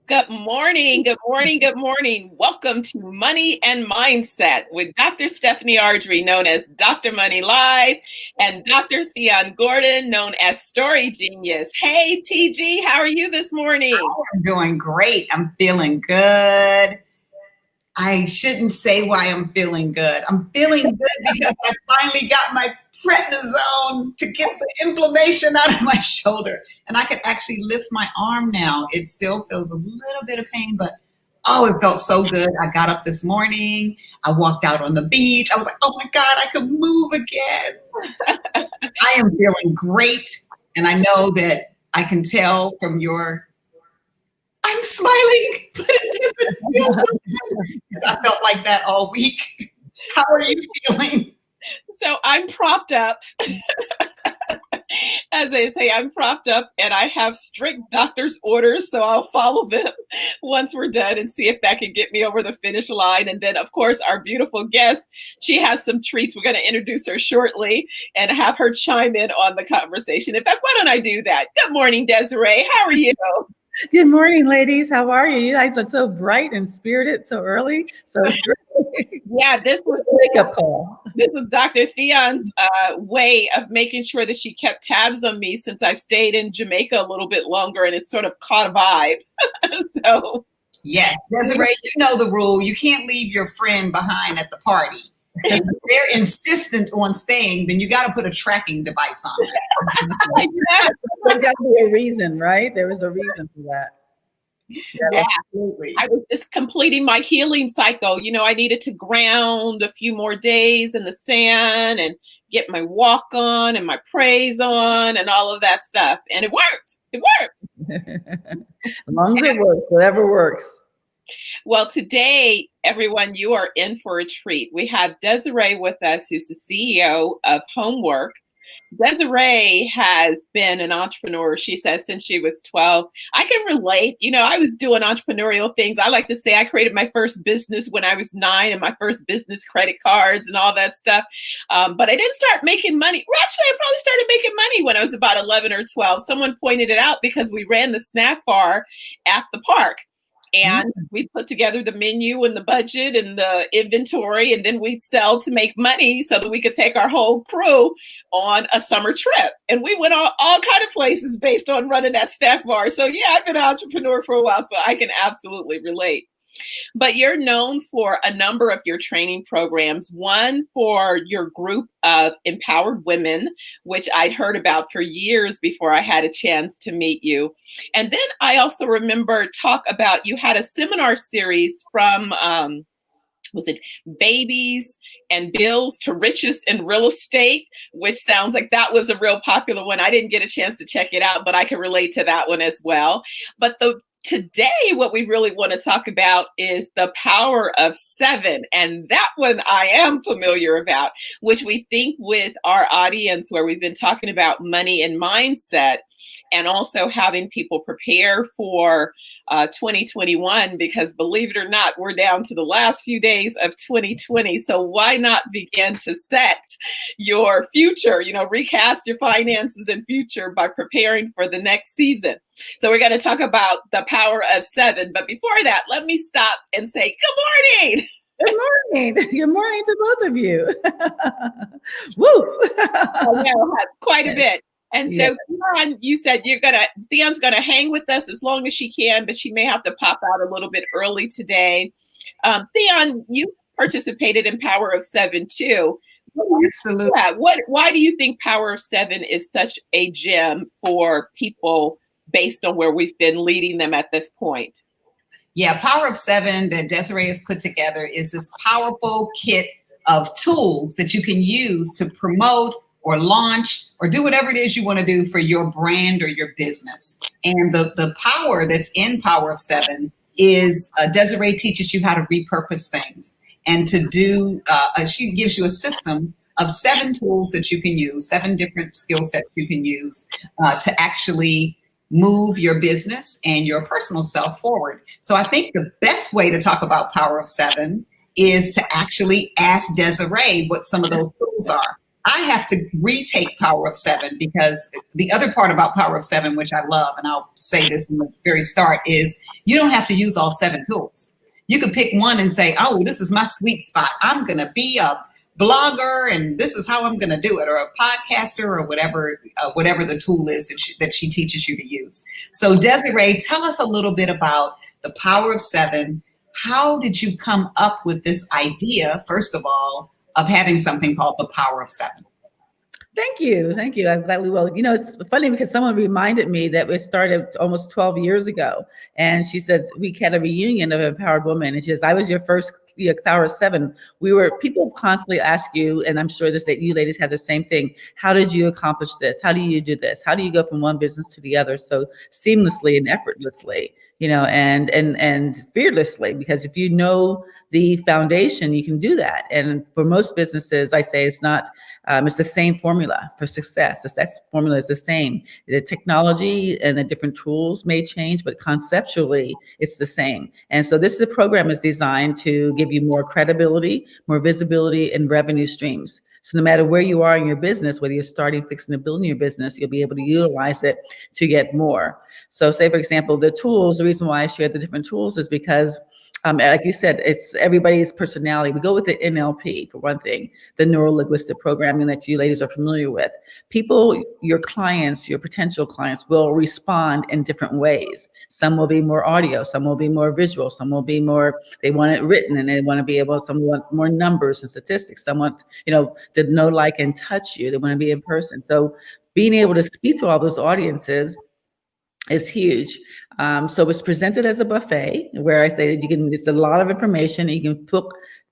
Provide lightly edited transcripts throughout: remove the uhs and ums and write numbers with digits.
Good morning, good morning, good morning. Welcome to Money and Mindset with Dr. Stephanie Ardrey, known as Dr. Money Live, and Dr. Thyonne Gordon, known as Story Genius. Hey, TG, how are you this morning? I'm doing great. I'm feeling good. I shouldn't say why I'm feeling good. I'm feeling good because I finally got my prednisone to get the inflammation out of my shoulder. And I can actually lift my arm now. It still feels a little bit of pain, but oh, it felt so good. I got up this morning. I walked out on the beach. I was like, oh my God, I could move again. I am feeling great. And I know that I can tell from I'm smiling, but it doesn't feel so good because I felt like that all week. How are you feeling? So I'm propped up. As they say, I'm propped up and I have strict doctor's orders, so I'll follow them once we're done and see if that can get me over the finish line. And then, of course, our beautiful guest, she has some treats. We're going to introduce her shortly and have her chime in on the conversation. In fact, why don't I do that? Good morning, Desiree. How are you? Good morning, ladies. How are you? You guys are so bright and spirited so early. So yeah, this was a wake-up call. This was Dr. Thyonne's way of making sure that she kept tabs on me since I stayed in Jamaica a little bit longer, and it sort of caught a vibe. So yes, Desiree, you know the rule. You can't leave your friend behind at the party. If they're insistent on staying, then you got to put a tracking device on it. There's got to be a reason, right? There was a reason for that. Yeah, absolutely. I was just completing my healing cycle. You know, I needed to ground a few more days in the sand and get my walk on and my praise on and all of that stuff. And it worked. It worked. As long as it works, whatever works. Well, today, everyone, you are in for a treat. We have Desiree with us, who's the CEO of HomWork. Desiree has been an entrepreneur, she says, since she was 12. I can relate. You know, I was doing entrepreneurial things. I like to say I created my first business when I was 9 and my first business credit cards and all that stuff. But I didn't start making money. Well, actually, I probably started making money when I was about 11 or 12. Someone pointed it out because we ran the snack bar at the park. And we put together the menu and the budget and the inventory, and then we'd sell to make money so that we could take our whole crew on a summer trip. And we went all kind of places based on running that snack bar. So yeah, I've been an entrepreneur for a while, so I can absolutely relate. But you're known for a number of your training programs, one for your group of empowered women, which I'd heard about for years before I had a chance to meet you. And then I also remember talk about you had a seminar series from was it babies and bills to riches in real estate, which sounds like that was a real popular one. I didn't get a chance to check it out, but I can relate to that one as well. But today, what we really want to talk about is the power of 7. And that one I am familiar about, which we think with our audience, where we've been talking about money and mindset, and also having people prepare for 2021, because believe it or not, we're down to the last few days of 2020. So why not begin to set your future, recast your finances and future by preparing for the next season. So we're going to talk about the power of 7. But before that, let me stop and say good morning. Good morning. Good morning to both of you. Woo! I know, quite a bit. And so, Thyonne, you said Thyonne's gonna hang with us as long as she can, but she may have to pop out a little bit early today. Thyonne, you participated in Power of 7 too. Absolutely. Yeah. Why do you think Power of 7 is such a gem for people based on where we've been leading them at this point? Yeah, Power of 7 that Desiree has put together is this powerful kit of tools that you can use to promote or launch or do whatever it is you want to do for your brand or your business. And the power that's in Power of 7 is Desiree teaches you how to repurpose things and to do, she gives you a system of 7 tools that you can use, 7 different skill sets you can use to actually move your business and your personal self forward. So I think the best way to talk about Power of 7 is to actually ask Desiree what some of those tools are. I have to retake Power of Seven, because the other part about Power of Seven, which I love, and I'll say this in the very start, is you don't have to use all 7 tools. You can pick one and say, oh, this is my sweet spot. I'm going to be a blogger, and this is how I'm going to do it, or a podcaster, or whatever the tool is that she teaches you to use. So Desiree, tell us a little bit about the Power of Seven. How did you come up with this idea, first of all, of having something called the Power of Seven? Thank you. I'm glad we will. It's funny because someone reminded me that it started almost 12 years ago. And she said, we had a reunion of Empowered Women. And she says, I was your first Power of Seven. People constantly ask you, and I'm sure that you ladies had the same thing. How did you accomplish this? How do you do this? How do you go from one business to the other so seamlessly and effortlessly? And fearlessly, because if you know the foundation, you can do that. And for most businesses, I say it's not, it's the same formula for success. The success formula is the same. The technology and the different tools may change, but conceptually, it's the same. And so this program is designed to give you more credibility, more visibility, and revenue streams. So no matter where you are in your business, whether you're starting, fixing, or building your business, you'll be able to utilize it to get more. So say, for example, the tools, the reason why I share the different tools is because, like you said, it's everybody's personality. We go with the NLP, for one thing, the neuro-linguistic programming that you ladies are familiar with. People, your clients, your potential clients will respond in different ways. Some will be more audio, some will be more visual, some will be more, they want it written and they want to be able, some want more numbers and statistics, some want, to know, like, and touch you. They want to be in person. So being able to speak to all those audiences is huge. So it's presented as a buffet where I say that it's a lot of information. And you can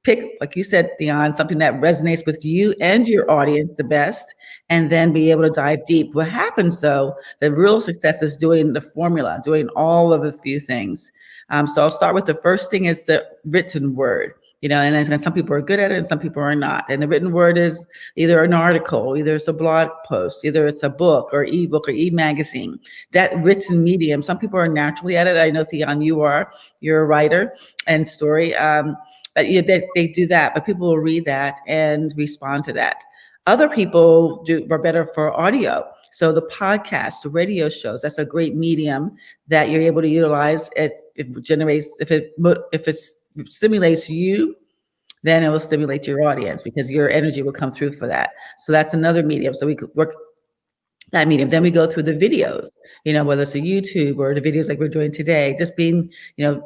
pick, like you said, Thyonne, something that resonates with you and your audience the best, and then be able to dive deep. What happens though, the real success is doing the formula, doing all of the few things. So I'll start with the first thing is the written word. And then some people are good at it and some people are not. And the written word is either an article, either it's a blog post, either it's a book or ebook or e-magazine. That written medium, some people are naturally at it. I know, Thyonne, you're a writer and story. But they do that, but people will read that and respond to that. Other people are better for audio. So the podcast, the radio shows, that's a great medium that you're able to utilize. If it stimulates you, then it will stimulate your audience because your energy will come through for that. So that's another medium. So we could work that medium. Then we go through the videos, whether it's a YouTube or the videos like we're doing today, just being,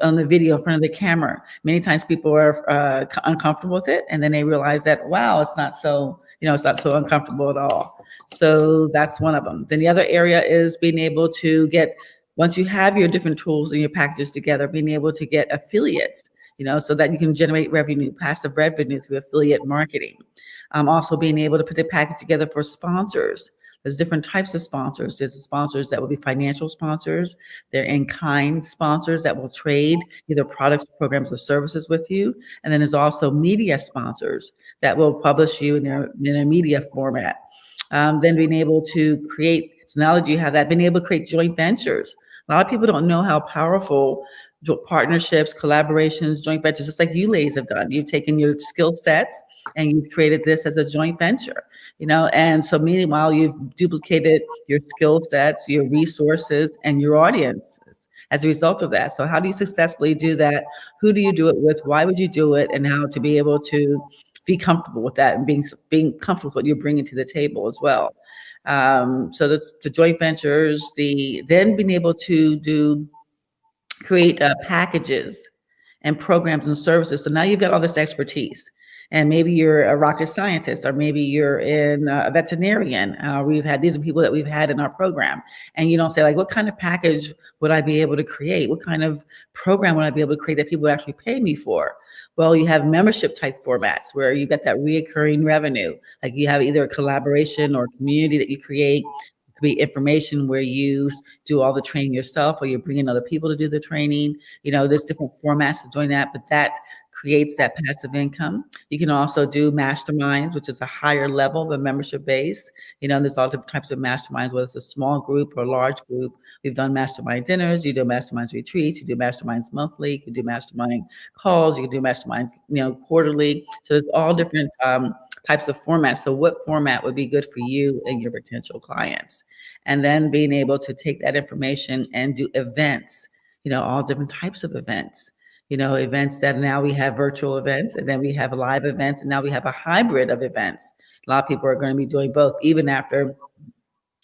on the video in front of the camera. Many times people are uncomfortable with it. And then they realize that, wow, it's not so uncomfortable at all. So that's one of them. Then the other area is being able to once you have your different tools and your packages together, being able to get affiliates, so that you can generate revenue, passive revenue through affiliate marketing. Also being able to put the package together for sponsors. There's different types of sponsors. There's sponsors that will be financial sponsors. They're in-kind sponsors that will trade either products, programs, or services with you. And then there's also media sponsors that will publish you in a media format. Then being able to create, so now that you have that, being able to create joint ventures. A lot of people don't know how powerful partnerships, collaborations, joint ventures, just like you ladies have done. You've taken your skill sets and you've created this as a joint venture, and so meanwhile, you've duplicated your skill sets, your resources, and your audiences as a result of that. So how do you successfully do that? Who do you do it with? Why would you do it? And how to be able to be comfortable with that and being comfortable with what you're bringing to the table as well. So that's the joint ventures, then being able to create packages and programs and services. So now you've got all this expertise, and maybe you're a rocket scientist, or maybe you're a veterinarian. These are people that we've had in our program, and you don't say, like, what kind of package would I be able to create? What kind of program would I be able to create that people would actually pay me for? Well, you have membership type formats where you get that reoccurring revenue. Like you have either a collaboration or community that you create. It could be information where you do all the training yourself, or you're bringing other people to do the training. There's different formats of doing that, but that creates that passive income. You can also do masterminds, which is a higher level of a membership base. There's all different types of masterminds, whether it's a small group or a large group. We've done mastermind dinners, you do masterminds retreats, you do masterminds monthly, you can do mastermind calls, you can do masterminds, quarterly. So there's all different types of formats. So what format would be good for you and your potential clients? And then being able to take that information and do events, all different types of events. Events that now we have virtual events, and then we have live events, and now we have a hybrid of events. A lot of people are going to be doing both, even after,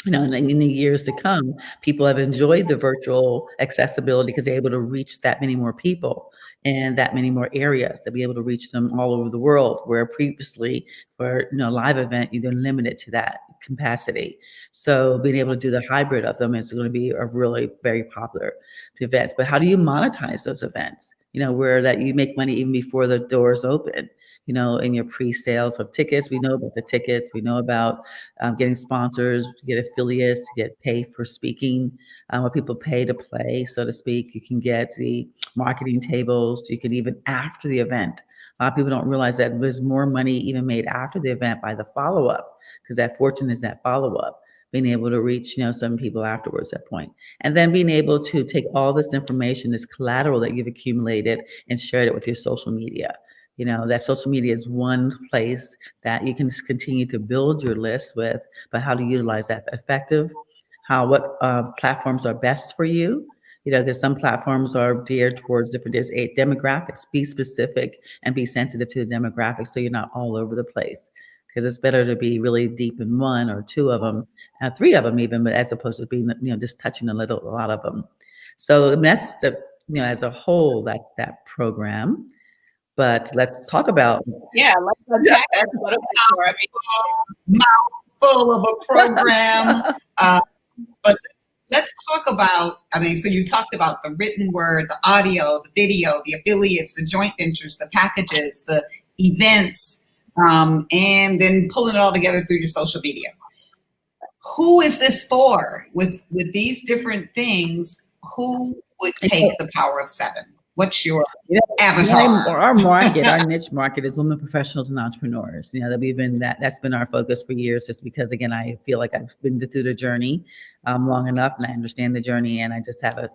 in the years to come, people have enjoyed the virtual accessibility because they're able to reach that many more people and that many more areas, to be able to reach them all over the world, where previously for a live event, you've been limited to that capacity. So being able to do the hybrid of them is going to be a really very popular events. But how do you monetize those events? Where that you make money even before the doors open, in your pre-sales of tickets. We know about the tickets. We know about getting sponsors, get affiliates, get paid for speaking, what people pay to play, so to speak. You can get the marketing tables. You can even after the event. A lot of people don't realize that there's more money even made after the event by the follow-up, because that fortune is that follow-up. Being able to reach, some people afterwards, that point. And then being able to take all this information, this collateral that you've accumulated, and share it with your social media. That social media is one place that you can continue to build your list with, but how to utilize that effective, what platforms are best for you, because some platforms are geared towards different demographics. Be specific and be sensitive to the demographics so you're not all over the place. Because it's better to be really deep in one or two of them, three of them even, but as opposed to being, just touching a lot of them. So that's as a whole, that's that program. But let's talk about. Yeah, let's unpack that a little bit more. I mean, mouthful of a program. But let's talk about, so you talked about the written word, the audio, the video, the affiliates, the joint ventures, the packages, the events, and then pulling it all together through your social media. Who is this for? With these different things, who would take the power of 7? What's your avatar? Our market, our niche market is women professionals and entrepreneurs. That's been our focus for years, just because, again, I feel like I've been through the journey long enough, and I understand the journey, and I just have a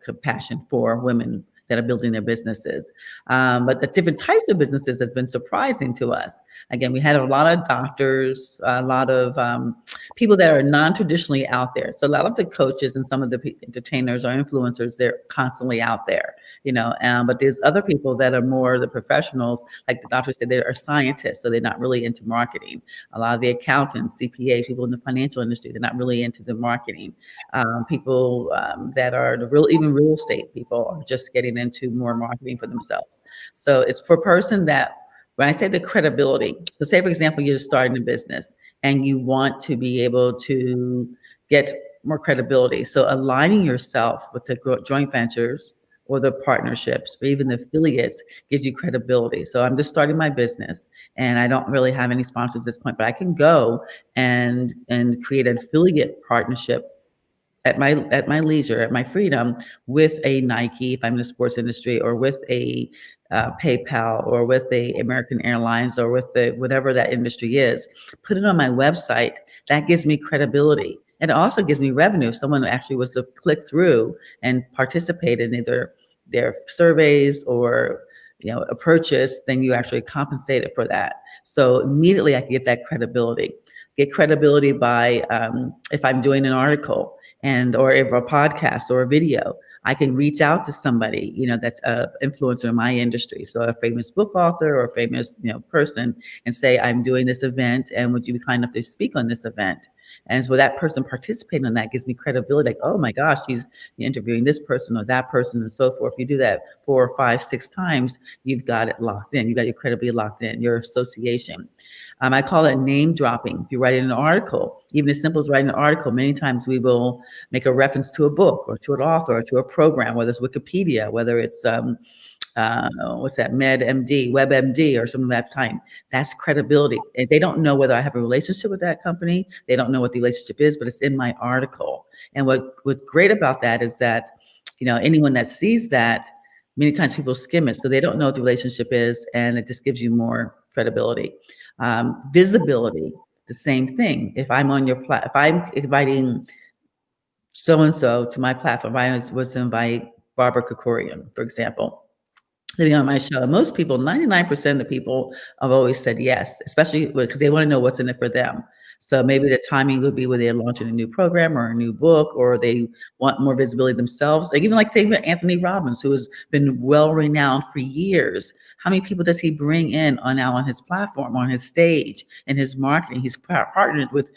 compassion for women that are building their businesses. But the different types of businesses has been surprising to us. Again, we had a lot of doctors, a lot of people that are non-traditionally out there. So a lot of the coaches and some of the entertainers or influencers, they're constantly out there, but there's other people that are more the professionals, like the doctor said, they are scientists, so they're not really into marketing. A lot of the accountants, CPAs, people in the financial industry, they're not really into the marketing. People that are even real estate people are just getting into more marketing for themselves. So it's for a person that, when I say the credibility, so say, for example, you're starting a business and you want to be able to get more credibility. So aligning yourself with the joint ventures or the partnerships or even the affiliates gives you credibility. So I'm just starting my business and I don't really have any sponsors at this point, but I can go and create an affiliate partnership at my leisure, at my freedom, with a Nike, if I'm in the sports industry, or with a PayPal, or with a American Airlines, or with whatever that industry is. Put it on my website. That gives me credibility. And it also gives me revenue. If someone actually was to click through and participate in either their surveys or a purchase, then you actually compensated for that. So immediately I can get that credibility. Get credibility by if I'm doing an article or if a podcast or a video, I can reach out to somebody, that's an influencer in my industry. So a famous book author or a famous, person, and say, I'm doing this event, and would you be kind enough to speak on this event? And so that person participating in that gives me credibility. Like, oh my gosh, she's interviewing this person or that person and so forth. If you do that 4 or 5, 6 times, you've got it locked in. You've got your credibility locked in, your association. I call it name dropping. If you're writing an article, even as simple as writing an article, many times we will make a reference to a book or to an author or to a program, whether it's Wikipedia, whether it's MedMD, WebMD, or something of that time. That's credibility. And they don't know whether I have a relationship with that company. They don't know what the relationship is, but it's in my article. And what's great about that is that, anyone that sees that, many times people skim it, so they don't know what the relationship is, and it just gives you more credibility. Visibility, the same thing. If I'm on your if I'm inviting so-and-so to my platform, I was to invite Barbara Kukorian, for example. living on my show. Most people, 99% of the people have always said yes, especially because they want to know what's in it for them. So maybe the timing would be where they're launching a new program or a new book, or they want more visibility themselves. Like even like take Anthony Robbins, who has been well renowned for years. How many people does he bring in on his platform, on his stage, in his marketing? He's partnered with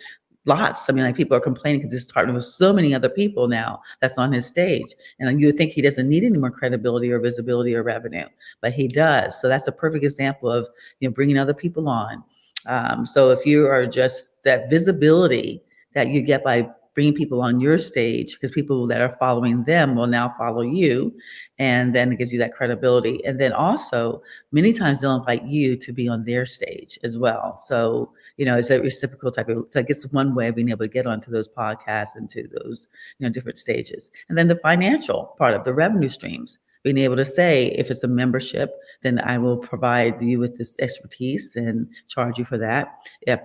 lots. I mean, like people are complaining because he's partnered with so many other people now that's on his stage. And you would think he doesn't need any more credibility or visibility or revenue, but he does. So that's a perfect example of, bringing other people on. So if you are just that visibility that you get by bringing people on your stage, because people that are following them will now follow you, and then it gives you that credibility. And then also many times they'll invite you to be on their stage as well. So it's a reciprocal type of, so I guess one way of being able to get onto those podcasts and to those, different stages. And then the financial part of the revenue streams, being able to say, if it's a membership, then I will provide you with this expertise and charge you for that. If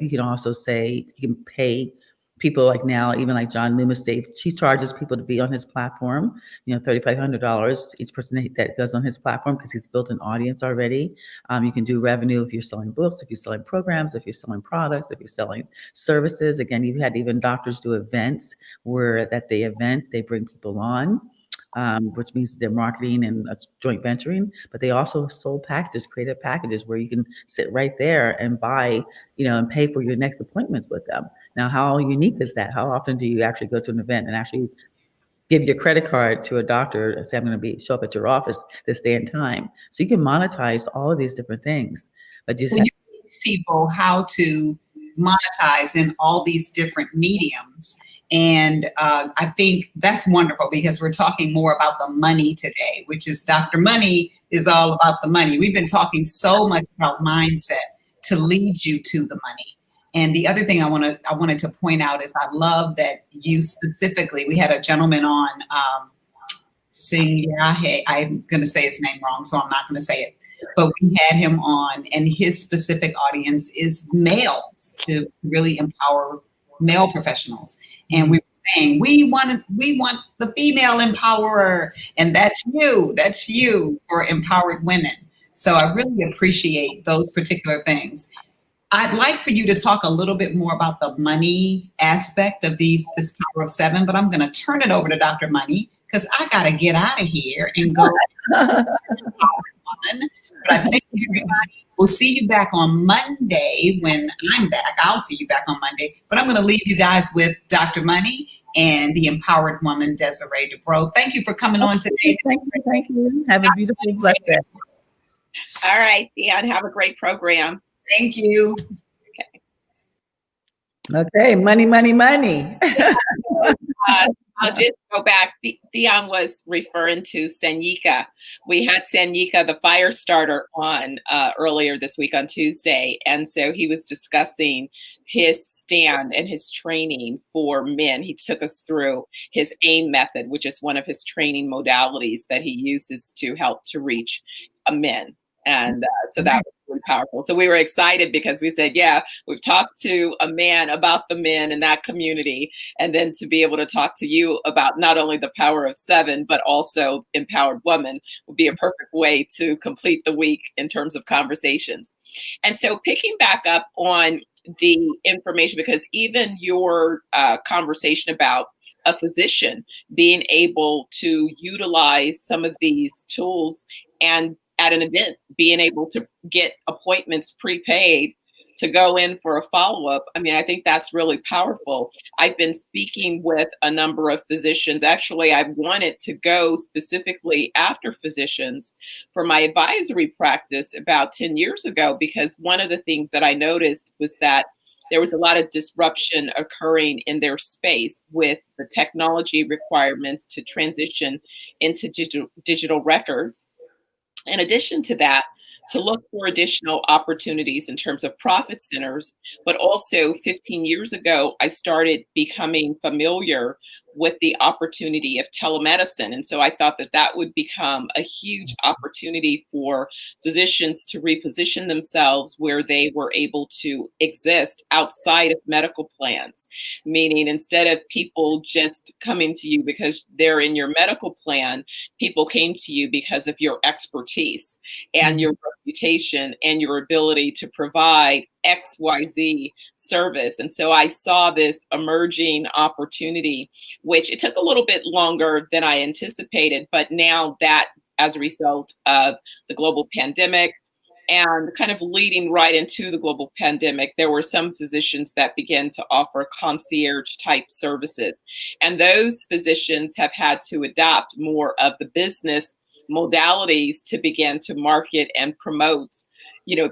you can also say, you can pay people like now, even like John Loomis, she charges people to be on his platform, $3,500 each person that goes on his platform, because he's built an audience already. You can do revenue if you're selling books, if you're selling programs, if you're selling products, if you're selling services. Again, you've had even doctors do events where at the event they bring people on. Which means they're marketing and joint venturing, but they also have sold packages, creative packages, where you can sit right there and buy, and pay for your next appointments with them. Now, how unique is that? How often do you actually go to an event and actually give your credit card to a doctor and say, I'm going to show up at your office this day and time? So you can monetize all of these different things, but you teach people how to monetize in all these different mediums. And I think that's wonderful, because we're talking more about the money today, which is Dr. Money is all about the money. We've been talking so much about mindset to lead you to the money. And the other thing I wanted to point out is I love that you specifically, we had a gentleman on, Singyahe, I'm going to say his name wrong, so I'm not going to say it. But we had him on, and his specific audience is males, to really empower male professionals. And we were saying, we want the female empowerer, and that's you for empowered women. So I really appreciate those particular things. I'd like for you to talk a little bit more about the money aspect of this Power of Seven, but I'm going to turn it over to Dr. Money, because I got to get out of here and go. But I thank you, everybody. We'll see you back on Monday when I'm back. I'll see you back on Monday. But I'm going to leave you guys with Dr. Money and the empowered woman, Desiree Dubrow. Thank you for coming on today. Thank you. Have a beautiful, blessed day. All right, Thyonne, have a great program. Thank you. Okay, money, money, money. I'll just go back. Thyonne was referring to Senyika. We had Senyika, the fire starter, on earlier this week on Tuesday. And so he was discussing his stand and his training for men. He took us through his AIM method, which is one of his training modalities that he uses to help to reach men. And so that was really powerful. So we were excited because we said, yeah, we've talked to a man about the men in that community. And then to be able to talk to you about not only the Power of Seven, but also empowered woman would be a perfect way to complete the week in terms of conversations. And so picking back up on the information, because even your conversation about a physician being able to utilize some of these tools, and at an event, being able to get appointments prepaid to go in for a follow-up. I mean, I think that's really powerful. I've been speaking with a number of physicians. Actually, I wanted to go specifically after physicians for my advisory practice about 10 years ago, because one of the things that I noticed was that there was a lot of disruption occurring in their space with the technology requirements to transition into digital records. In addition to that, to look for additional opportunities in terms of profit centers, but also 15 years ago, I started becoming familiar with the opportunity of telemedicine. And so I thought that that would become a huge opportunity for physicians to reposition themselves where they were able to exist outside of medical plans. Meaning, instead of people just coming to you because they're in your medical plan, people came to you because of your expertise and your reputation and your ability to provide XYZ service. And so I saw this emerging opportunity, which it took a little bit longer than I anticipated. But now that, as a result of the global pandemic and kind of leading right into the global pandemic, there were some physicians that began to offer concierge type services. And those physicians have had to adopt more of the business modalities to begin to market and promote,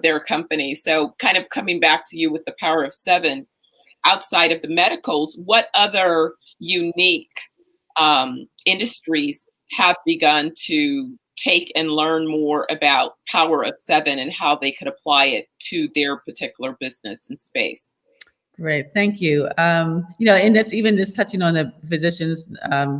their company. So kind of coming back to you with the power of seven, outside of the medicals, what other unique industries have begun to take and learn more about power of seven and how they could apply it to their particular business and space? Great, thank you. And that's even just touching on the physicians,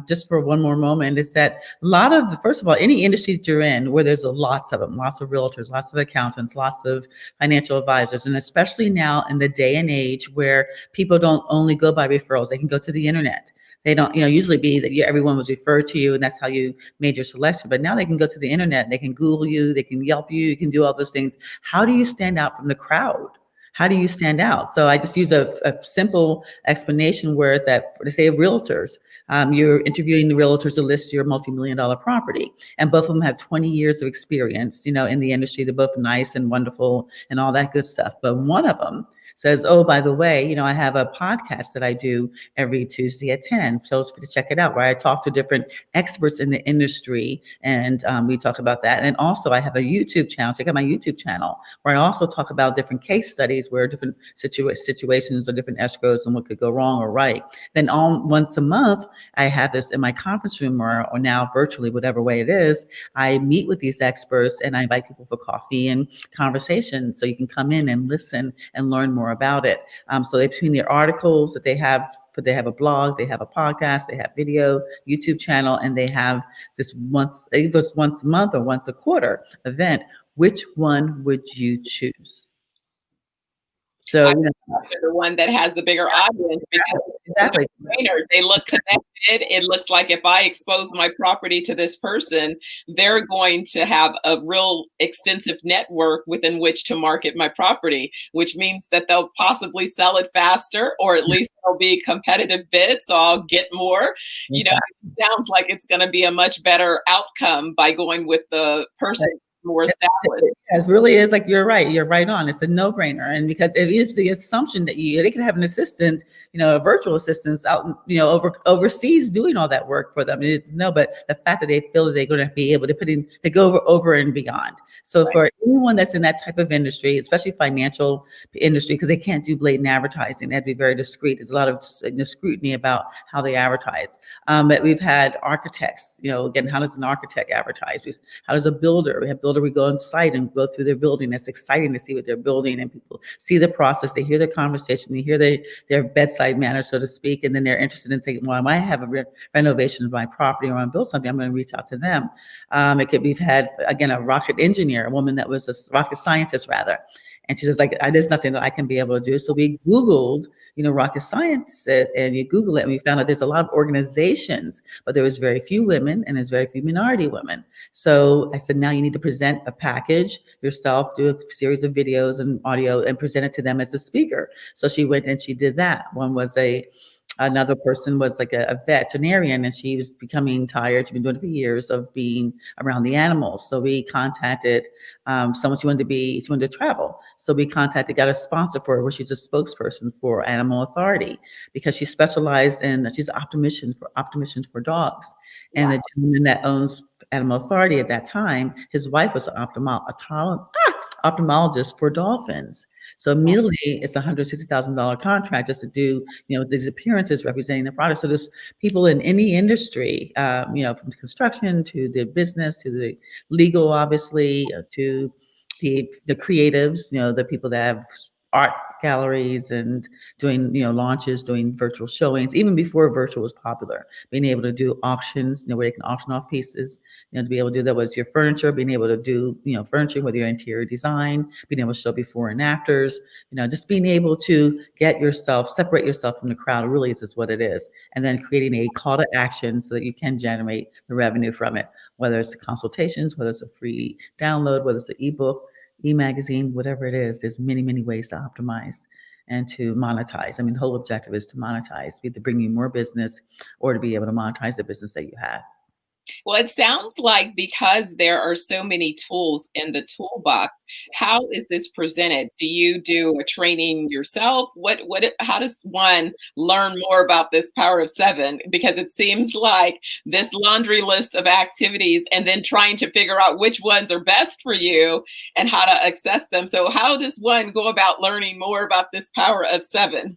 just for one more moment, is that a lot of, first of all, any industry that you're in, where there's lots of them, lots of realtors, lots of accountants, lots of financial advisors, and especially now in the day and age where people don't only go by referrals, they can go to the internet. They don't, usually be that everyone was referred to you and that's how you made your selection. But now they can go to the internet, they can Google you, they can Yelp you, you can do all those things. How do you stand out from the crowd? How do you stand out? So I just use a simple explanation where it's that, for, say, realtors, you're interviewing the realtors to list your multi-million-dollar property, and both of them have 20 years of experience, in the industry. They're both nice and wonderful and all that good stuff. But one of them says, oh, by the way, I have a podcast that I do every Tuesday at 10. So to check it out, where I talk to different experts in the industry, and we talk about that. And also I have a YouTube channel. Check out my YouTube channel, where I also talk about different case studies where different situations or different escrows and what could go wrong or right. Then once a month, I have this in my conference room, or now virtually, whatever way it is. I meet with these experts and I invite people for coffee and conversation, so you can come in and listen and learn more about it. So between their articles that they have a blog, they have a podcast, they have video, YouTube channel, and they have this once a month or once a quarter event. Which one would you choose? So the one that has the bigger audience, because exactly. They look connected. It looks like if I expose my property to this person, they're going to have a real extensive network within which to market my property, which means that they'll possibly sell it faster, or at least there'll be competitive bids, so I'll get more. It sounds like it's going to be a much better outcome by going with the person more established. It really is, like, you're right on. It's a no-brainer. And because it is the assumption that they could have an assistant, a virtual assistant out, overseas doing all that work for them. But the fact that they feel that they're going to be able to go over and beyond. So right. For anyone that's in that type of industry, especially financial industry, because they can't do blatant advertising, they have to be very discreet. There's a lot of scrutiny about how they advertise. But we've had architects, again, how does an architect advertise? How does a builder? We have builder, we go on site and go through their building. It's exciting to see what they're building, and people see the process, they hear the conversation, they hear their bedside manner, so to speak, and then they're interested in saying, well, I might have a renovation of my property, or I want to build something, I'm going to reach out to them. We've had, again, a rocket engineer, a woman that was a rocket scientist rather, and she says, like, there's nothing that I can be able to do. So we Googled, rocket science, and you Google it, and we found out there's a lot of organizations, but there was very few women, and there's very few minority women. So I said, now you need to present a package yourself, do a series of videos and audio, and present it to them as a speaker. So she went and she did that. Another person was like a veterinarian, and she was becoming tired. She'd been doing it for years of being around the animals. So we contacted someone. She wanted to travel. So we got a sponsor for her, where she's a spokesperson for Animal Authority, because she's an optometrician for dogs. And wow. The gentleman that owns Animal Authority at that time, his wife was an ophthalmologist for dolphins. So immediately it's a $160,000 contract just to do, these appearances representing the product. So there's people in any industry, from construction to the business to the legal, obviously, to the creatives, the people that have art galleries and doing, launches, doing virtual showings, even before virtual was popular, being able to do auctions, where they can auction off pieces, to be able to do that was your furniture, being able to do, furniture with your interior design, being able to show before and afters, just being able to separate yourself from the crowd really is what it is. And then creating a call to action so that you can generate the revenue from it, whether it's consultations, whether it's a free download, whether it's an ebook, e-magazine, whatever it is. There's many, many ways to optimize and to monetize. I mean, the whole objective is to monetize, either to bring you more business or to be able to monetize the business that you have. Well, it sounds like because there are so many tools in the toolbox, how is this presented? Do you do a training yourself? How does one learn more about this power of 7? Because it seems like this laundry list of activities and then trying to figure out which ones are best for you and how to access them. So how does one go about learning more about this power of 7?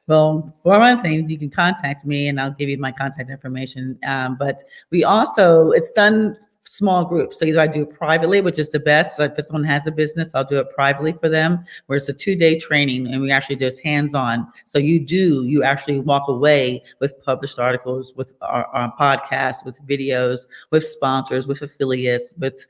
Well, for one thing, you can contact me and I'll give you my contact information. But it's done small groups. So either I do it privately, which is the best. So if someone has a business, I'll do it privately for them, where it's a 2-day training and we actually do it hands-on. So you actually walk away with published articles, with our podcasts, with videos, with sponsors, with affiliates, with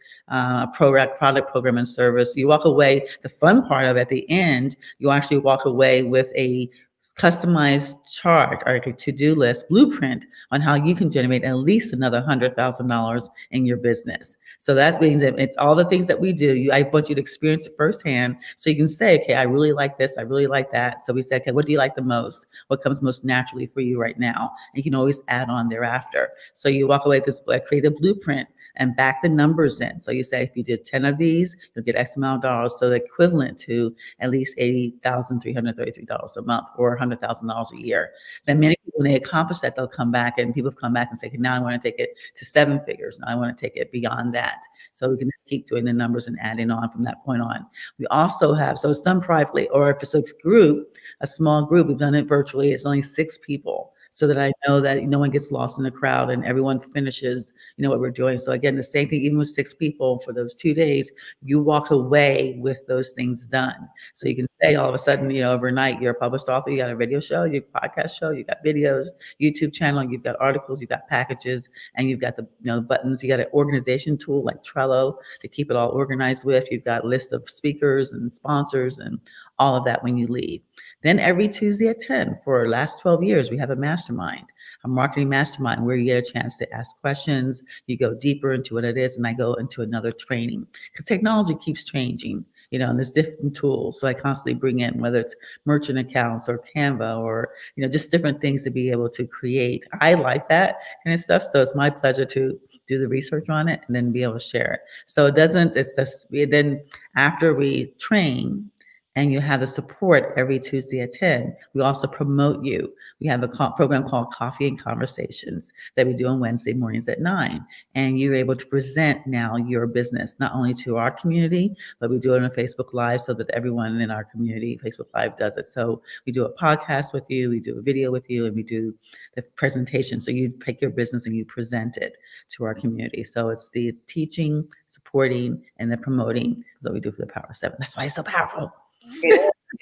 product program and service. You walk away, the fun part of it, at the end, you actually walk away with a customized chart or a to-do list blueprint on how you can generate at least another $100,000 in your business. So that means that it's all the things that we do. I want you to experience it firsthand so you can say, okay, I really like this, I really like that. So we say, okay, what do you like the most? What comes most naturally for you right now? And you can always add on thereafter. So you walk away because I create a blueprint and back the numbers in. So you say, if you did 10 of these, you'll get X amount of dollars. So the equivalent to at least $80,333 a month or $100,000 a year. Then many people, when they accomplish that, they'll come back and people come back and say, okay, now I want to take it to 7 figures. Now I want to take it beyond that. So we can just keep doing the numbers and adding on from that point on. We also have, so it's done privately, or if it's a group, a small group, we've done it virtually. It's only 6 people. So that I know that no one gets lost in the crowd and everyone finishes, what we're doing. So again, the same thing, even with 6 people for those 2 days, you walk away with those things done. So you can say all of a sudden, overnight, you're a published author, you got a radio show, you have a podcast show, you got videos, YouTube channel, you've got articles, you've got packages, and you've got the buttons. You got an organization tool like Trello to keep it all organized with. You've got a list of speakers and sponsors and all of that when you leave. Then every Tuesday at 10 for the last 12 years, we have a mastermind, a marketing mastermind, where you get a chance to ask questions. You go deeper into what it is, and I go into another training because technology keeps changing, and there's different tools. So I constantly bring in, whether it's merchant accounts or Canva or, just different things to be able to create. I like that kind of stuff. So it's my pleasure to do the research on it and then be able to share it. So it's just, then after we train, and you have the support every Tuesday at 10. We also promote you. We have a program called Coffee and Conversations that we do on Wednesday mornings at 9. And you're able to present now your business, not only to our community, but we do it on Facebook Live so that everyone in our community, Facebook Live, does it. So we do a podcast with you, we do a video with you, and we do the presentation. So you pick your business and you present it to our community. So it's the teaching, supporting, and the promoting is what we do for the Power of 7. That's why it's so powerful.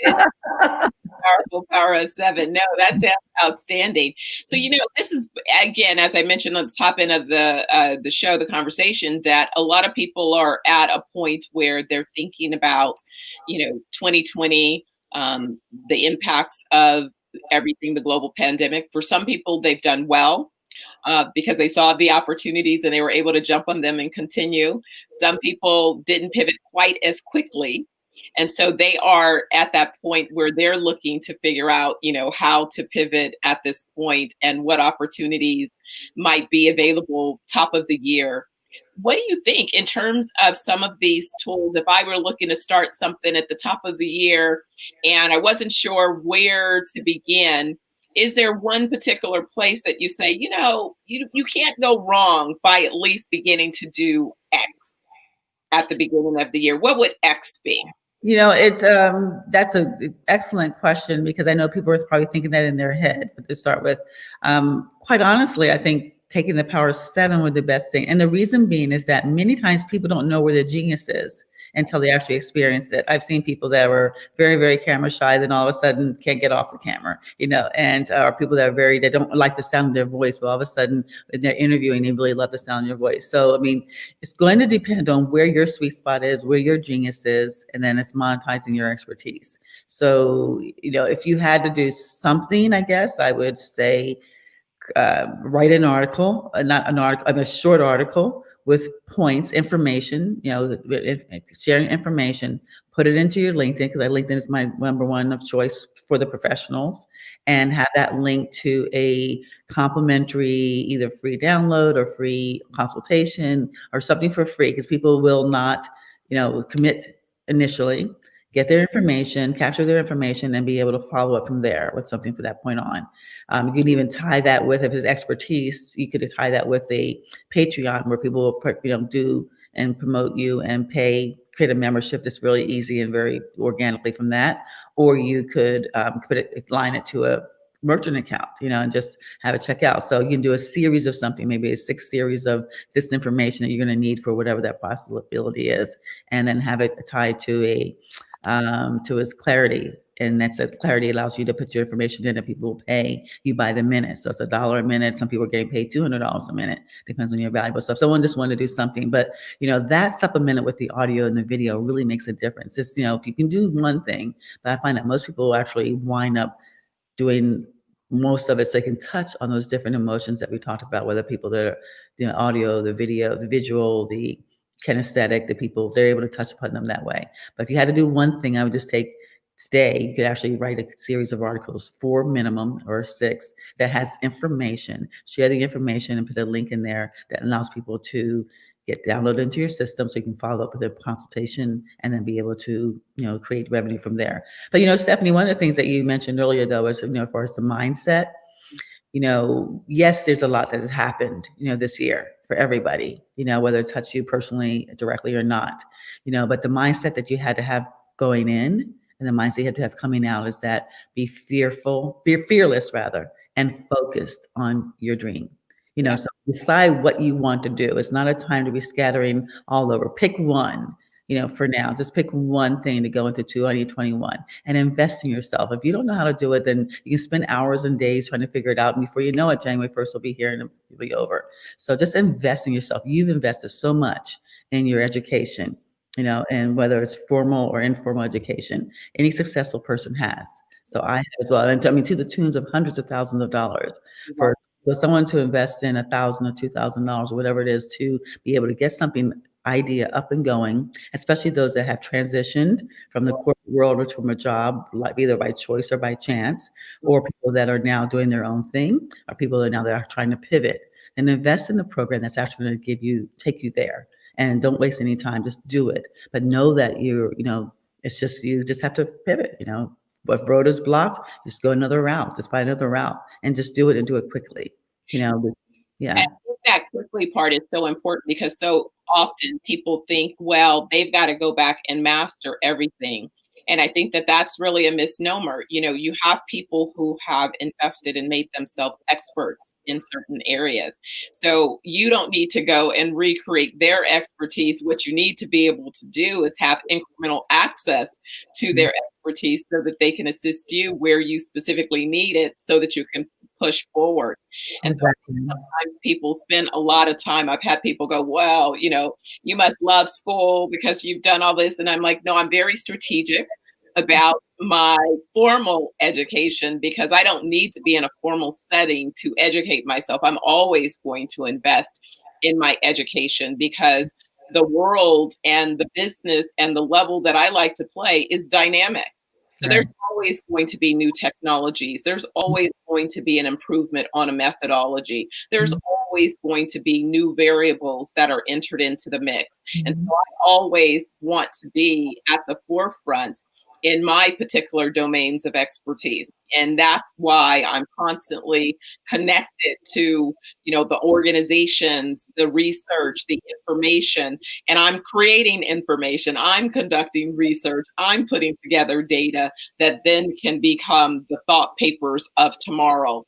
Powerful power of 7. No, that's outstanding. So, this is, again, as I mentioned on the top end of the show, the conversation, that a lot of people are at a point where they're thinking about, 2020, the impacts of everything, the global pandemic. For some people, they've done well. Because they saw the opportunities and they were able to jump on them and continue. Some people didn't pivot quite as quickly. And so they are at that point where they're looking to figure out, how to pivot at this point and what opportunities might be available top of the year. What do you think in terms of some of these tools? If I were looking to start something at the top of the year and I wasn't sure where to begin, is there one particular place that you say, you can't go wrong by at least beginning to do X at the beginning of the year? What would X be? It's that's an excellent question, because I know people are probably thinking that in their head. But to start with, quite honestly, I think taking the Power of 7 was the best thing. And the reason being is that many times people don't know where their genius is until they actually experience it. I've seen people that were very, very camera shy, then all of a sudden can't get off the camera, and people that are they don't like the sound of their voice, but all of a sudden when they're interviewing, they really love the sound of your voice. So, I mean, it's going to depend on where your sweet spot is, where your genius is, and then it's monetizing your expertise. So, if you had to do something, I guess I would say, write an article, not an article, a short article with points, information, sharing information, put it into your LinkedIn, because LinkedIn is my number one of choice for the professionals, and have that link to a complimentary, either free download or free consultation or something for free, because people will not, commit initially, get their information, capture their information, and be able to follow up from there with something from that point on. You can even tie that with, if it's expertise, you could tie that with a Patreon where people will, do and promote you and create a membership that's really easy and very organically from that. Or you could line it to a merchant account, and just have it check out. So you can do a series of something, maybe a 6 series of this information that you're going to need for whatever that possibility is, and then have it tied to its clarity. And that's clarity allows you to put your information in, and people will pay you by the minute. So it's $1 a minute. Some people are getting paid $200 a minute, depends on your value. So if someone just wanted to do something, but that supplemented with the audio and the video really makes a difference. It's, if you can do one thing, but I find that most people actually wind up doing most of it, so they can touch on those different emotions that we talked about, whether people that are, audio, the video, the visual, the kinesthetic, the people, they're able to touch upon them that way. But if you had to do one thing, I would just take today, you could actually write a series of articles, 4 minimum or 6, that has information, share the information and put a link in there that allows people to get downloaded into your system, so you can follow up with a consultation and then be able to, create revenue from there. But, Stephanie, one of the things that you mentioned earlier, though, is, as far as the mindset, yes, there's a lot that has happened, this year for everybody, whether it touched you personally, directly or not, but the mindset that you had to have going in and the mindset you had to have coming out is that be fearless rather, and focused on your dream. So decide what you want to do. It's not a time to be scattering all over. Pick one, for now. Just pick one thing to go into 2021 and invest in yourself. If you don't know how to do it, then you can spend hours and days trying to figure it out. And before you know it, January 1st will be here and it'll be over. So just invest in yourself. You've invested so much in your education, and whether it's formal or informal education, any successful person has. So I have as well. And I mean, to the tunes of hundreds of thousands of dollars for someone to invest in $1,000 or $2,000 or whatever it is to be able to get something idea up and going, especially those that have transitioned from the corporate world or from a job, like either by choice or by chance, or people that are now doing their own thing, or people that are trying to pivot, and invest in the program that's actually going to take you there. And don't waste any time, just do it. But know that you just have to pivot, If road is blocked, just go another route, just find another route, and just do it and do it quickly, Yeah. I think that quickly part is so important, because so often people think, well, they've got to go back and master everything. And I think that that's really a misnomer. You have people who have invested and made themselves experts in certain areas. So you don't need to go and recreate their expertise. What you need to be able to do is have incremental access to their expertise so that they can assist you where you specifically need it, so that you can push forward. And so sometimes people spend a lot of time. I've had people go, well, you must love school because you've done all this. And I'm like, no, I'm very strategic about my formal education, because I don't need to be in a formal setting to educate myself. I'm always going to invest in my education, because the world and the business and the level that I like to play is dynamic. So there's always going to be new technologies. There's always going to be an improvement on a methodology. There's always going to be new variables that are entered into the mix. And so I always want to be at the forefront in my particular domains of expertise. And that's why I'm constantly connected to, the organizations, the research, the information, and I'm creating information. I'm conducting research. I'm putting together data that then can become the thought papers of tomorrow.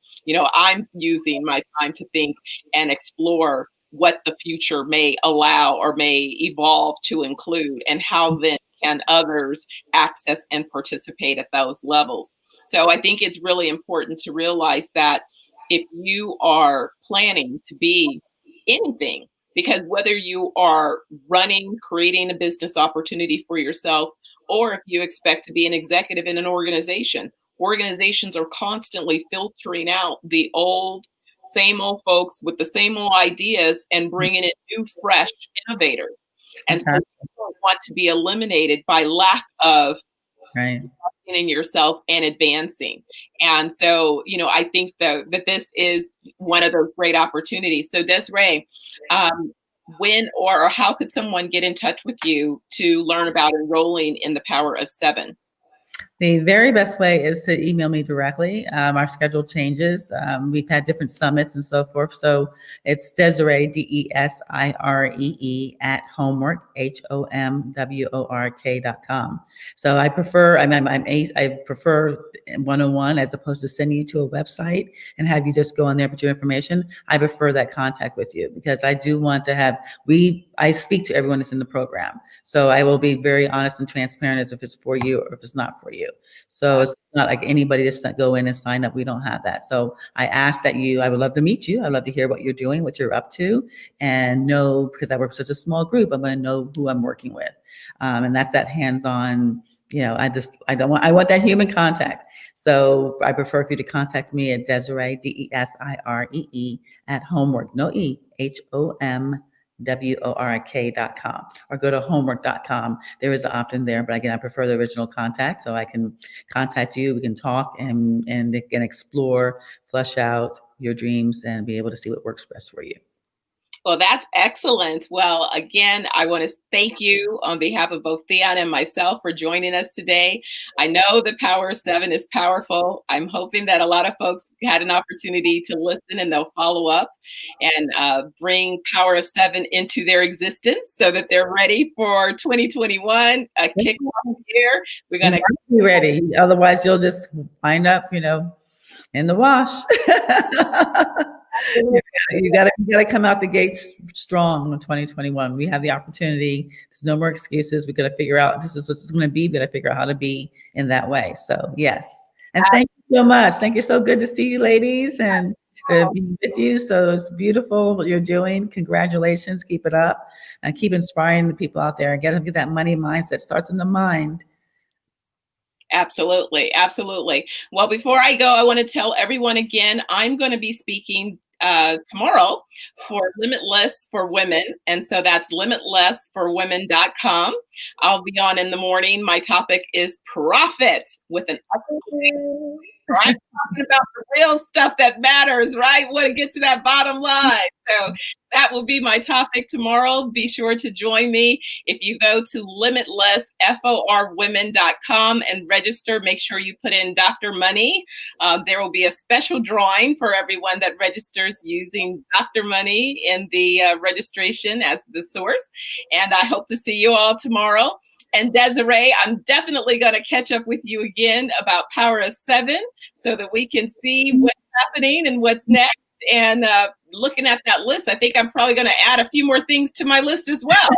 I'm using my time to think and explore what the future may allow or may evolve to include, and how then can others access and participate at those levels. So I think it's really important to realize that if you are planning to be anything, because whether you are running, creating a business opportunity for yourself, or if you expect to be an executive in an organization, organizations are constantly filtering out the old, same old folks with the same old ideas and bringing in new, fresh innovators. And so you don't want to be eliminated by lack of in yourself and advancing. And so, I think that this is one of those great opportunities. So Desiree, when or how could someone get in touch with you to learn about enrolling in the Power of Seven? The very best way is to email me directly. Our schedule changes. We've had different summits and so forth. So it's Desiree, DESIREE at HomWork, HomWork.com. So I prefer, I prefer one-on-one as opposed to sending you to a website and have you just go on there, put your information. I prefer that contact with you because I do want to have, I speak to everyone that's in the program. So I will be very honest and transparent as if it's for you or if it's not for you. So it's not like anybody just go in and sign up. We don't have that. So I ask that I would love to meet you. I'd love to hear what you're doing, what you're up to, and know, because I work with such a small group, I'm going to know who I'm working with. And that's that hands-on, I want that human contact. So I prefer for you to contact me at Desiree, DESIREE at HomWork, no E, HomWork.com, or go to HomWork.com. There is an opt-in there, but again, I prefer the original contact, so I can contact you. We can talk and can explore, flesh out your dreams, and be able to see what works best for you. Well, that's excellent. Well, again, I want to thank you on behalf of both Thyonne and myself for joining us today. I know the Power of Seven is powerful. I'm hoping that a lot of folks had an opportunity to listen and they'll follow up and bring Power of Seven into their existence so that they're ready for 2021, a kickoff year. We're going to be ready. Otherwise, you'll just wind up, in the wash. You gotta come out the gates strong in 2021. We have the opportunity. There's no more excuses. We gotta figure out this is what it's going to be. We gotta figure out how to be in that way. So yes, and thank you so much. Thank you. So good to see you, ladies, and to be with you. So it's beautiful what you're doing. Congratulations. Keep it up and keep inspiring the people out there. Get that money mindset starts in the mind. Absolutely. Absolutely. Well, before I go, I want to tell everyone again, I'm going to be speaking tomorrow for Limitless for Women. And so that's limitlessforwomen.com. I'll be on in the morning. My topic is profit with an exclamation. Right? Talking about the real stuff that matters, right? Want to get to that bottom line. So that will be my topic tomorrow. Be sure to join me. If you go to limitlessforwomen.com and register, make sure you put in Dr. Money. There will be a special drawing for everyone that registers using Dr. Money in the registration as the source. And I hope to see you all tomorrow. And Desiree, I'm definitely going to catch up with you again about Power of Seven so that we can see what's happening and what's next. And looking at that list, I think I'm probably going to add a few more things to my list as well.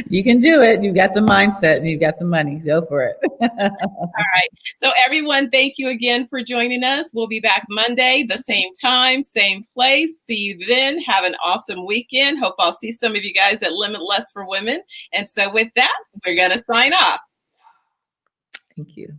You can do it. You've got the mindset and you've got the money. Go for it. All right. So everyone, thank you again for joining us. We'll be back Monday, the same time, same place. See you then. Have an awesome weekend. Hope I'll see some of you guys at Limitless for Women. And so with that, we're going to sign off. Thank you.